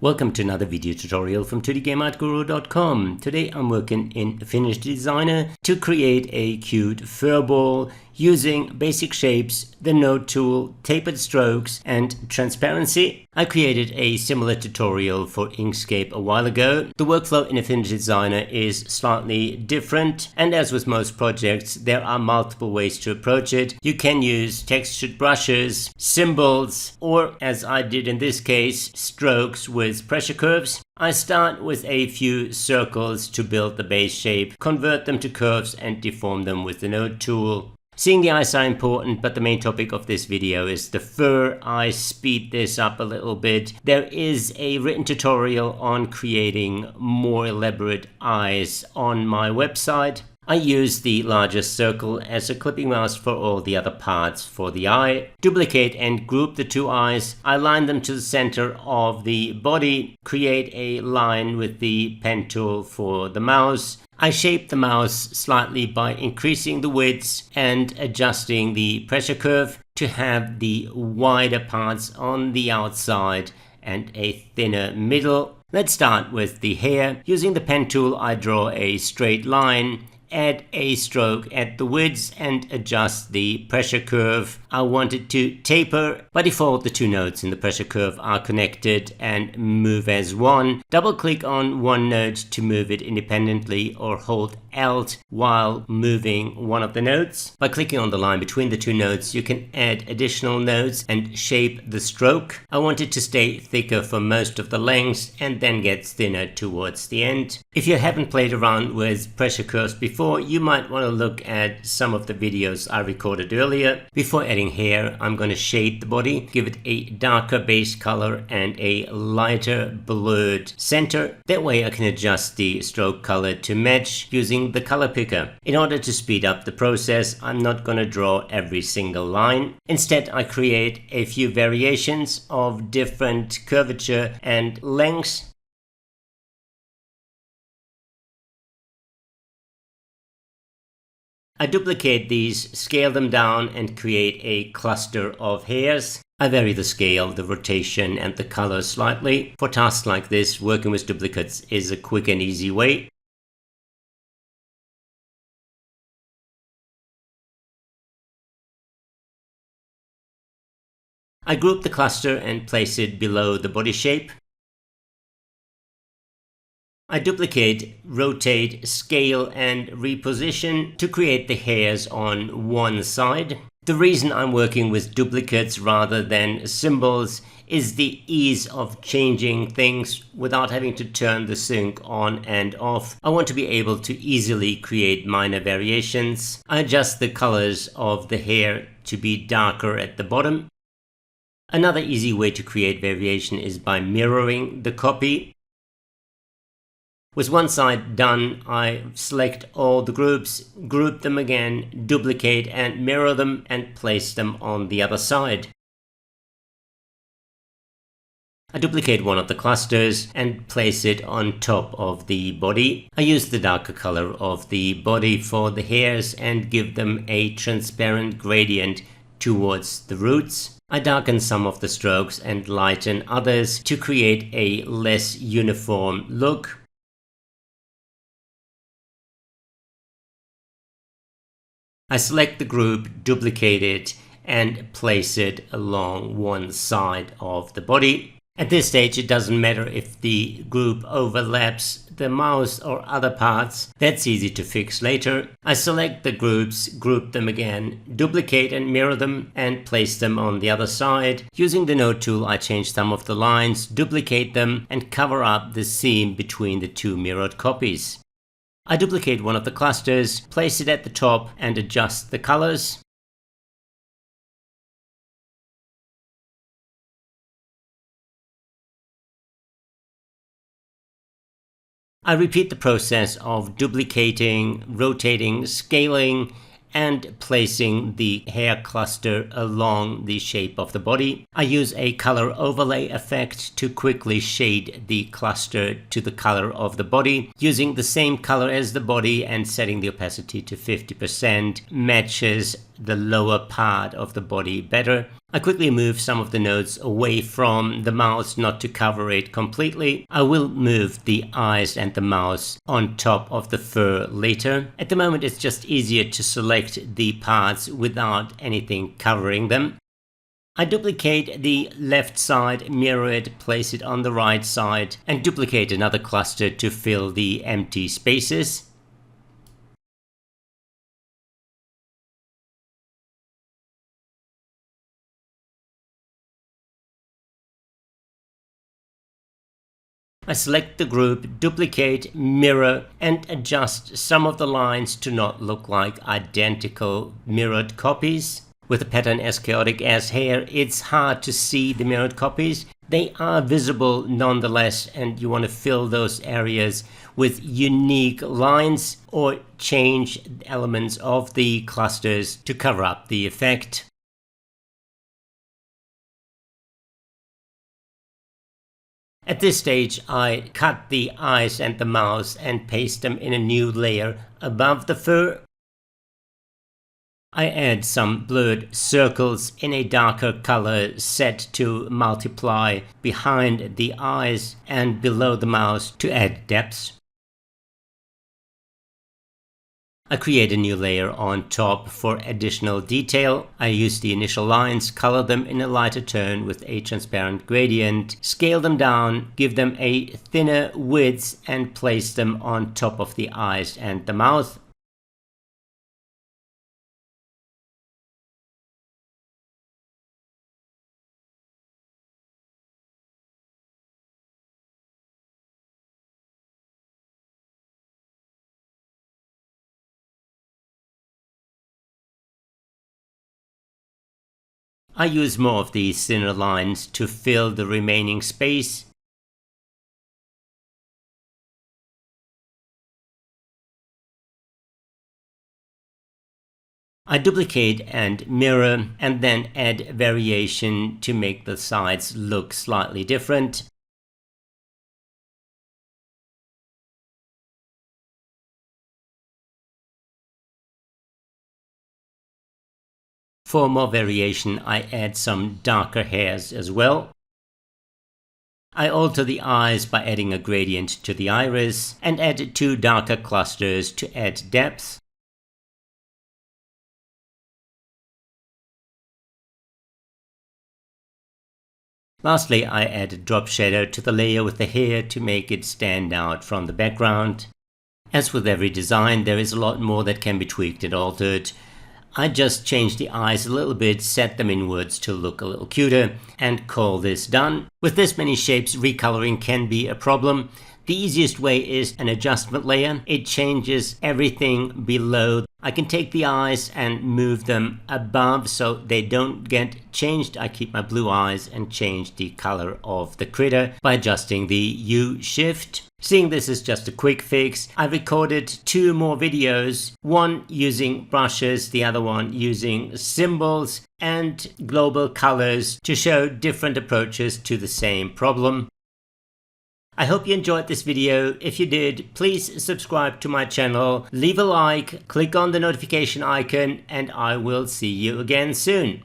Welcome to another video tutorial from 2dgameartguru.com. Today I'm working in Affinity Designer to create a cute fur ball using basic shapes, the node tool, tapered strokes and transparency. I created a similar tutorial for Inkscape a while ago. The workflow in Affinity Designer is slightly different, and as with most projects there are multiple ways to approach it. You can use textured brushes, symbols, or as I did in this case, strokes with pressure curves. I start with a few circles to build the base shape, convert them to curves and deform them with the node tool. Seeing the eyes are important, but the main topic of this video is the fur. I speed this up a little bit. There is a written tutorial on creating more elaborate eyes on my website. I use the largest circle as a clipping mask for all the other parts for the eye. Duplicate and group the two eyes. I line them to the center of the body. Create a line with the pen tool for the mouse. I shape the mouse slightly by increasing the width and adjusting the pressure curve to have the wider parts on the outside and a thinner middle. Let's start with the hair. Using the pen tool, I draw a straight line, add a stroke at the width and adjust the pressure curve. I want it to taper. By default, the two nodes in the pressure curve are connected and move as one. Double click on one node to move it independently or hold Alt while moving one of the nodes. By clicking on the line between the two nodes, you can add additional nodes and shape the stroke. I want it to stay thicker for most of the length and then gets thinner towards the end. If you haven't played around with pressure curves before, you might want to look at some of the videos I recorded earlier. Before adding hair, I'm going to shade the body, give it a darker base color and a lighter blurred center. That way I can adjust the stroke color to match using the color picker. In order to speed up the process, I'm not going to draw every single line. Instead, I create a few variations of different curvature and lengths. I duplicate these, scale them down and create a cluster of hairs. I vary the scale, the rotation and the color slightly. For tasks like this, working with duplicates is a quick and easy way. I group the cluster and place it below the body shape. I duplicate, rotate, scale and reposition to create the hairs on one side. The reason I'm working with duplicates rather than symbols is the ease of changing things without having to turn the sync on and off. I want to be able to easily create minor variations. I adjust the colors of the hair to be darker at the bottom. Another easy way to create variation is by mirroring the copy. With one side done, I select all the groups, group them again, duplicate and mirror them and place them on the other side. I duplicate one of the clusters and place it on top of the body. I use the darker color of the body for the hairs and give them a transparent gradient towards the roots. I darken some of the strokes and lighten others to create a less uniform look. I select the group, duplicate it, and place it along one side of the body. At this stage, it doesn't matter if the group overlaps the mouse or other parts. That's easy to fix later. I select the groups, group them again, duplicate and mirror them, and place them on the other side. Using the node tool, I change some of the lines, duplicate them, and cover up the seam between the two mirrored copies. I duplicate one of the clusters, place it at the top and adjust the colors. I repeat the process of duplicating, rotating, scaling, and placing the hair cluster along the shape of the body. I use a color overlay effect to quickly shade the cluster to the color of the body. Using the same color as the body and setting the opacity to 50% matches the lower part of the body better. I quickly move some of the nodes away from the mouse, not to cover it completely. I will move the eyes and the mouth on top of the fur later. At the moment it's just easier to select the parts without anything covering them. I duplicate the left side, mirror it, place it on the right side, and duplicate another cluster to fill the empty spaces. I select the group, duplicate, mirror, and adjust some of the lines to not look like identical mirrored copies. With a pattern as chaotic as hair, it's hard to see the mirrored copies. They are visible nonetheless, and you want to fill those areas with unique lines or change elements of the clusters to cover up the effect. At this stage, I cut the eyes and the mouth and paste them in a new layer above the fur. I add some blurred circles in a darker color set to multiply behind the eyes and below the mouth to add depth. I create a new layer on top for additional detail. I use the initial lines, color them in a lighter tone with a transparent gradient, scale them down, give them a thinner width, and place them on top of the eyes and the mouth. I use more of these thinner lines to fill the remaining space. I duplicate and mirror and then add variation to make the sides look slightly different. For more variation, I add some darker hairs as well. I alter the eyes by adding a gradient to the iris and add two darker clusters to add depth. Lastly, I add a drop shadow to the layer with the hair to make it stand out from the background. As with every design, there is a lot more that can be tweaked and altered. I just change the eyes a little bit, set them inwards to look a little cuter, and call this done. With this many shapes, recoloring can be a problem. The easiest way is an adjustment layer. It changes everything below. I can take the eyes and move them above so they don't get changed. I keep my blue eyes and change the color of the critter by adjusting the U shift. Seeing this is just a quick fix, I recorded two more videos, one using brushes, the other one using symbols and global colors to show different approaches to the same problem. I hope you enjoyed this video. If you did, please subscribe to my channel, leave a like, click on the notification icon, and I will see you again soon.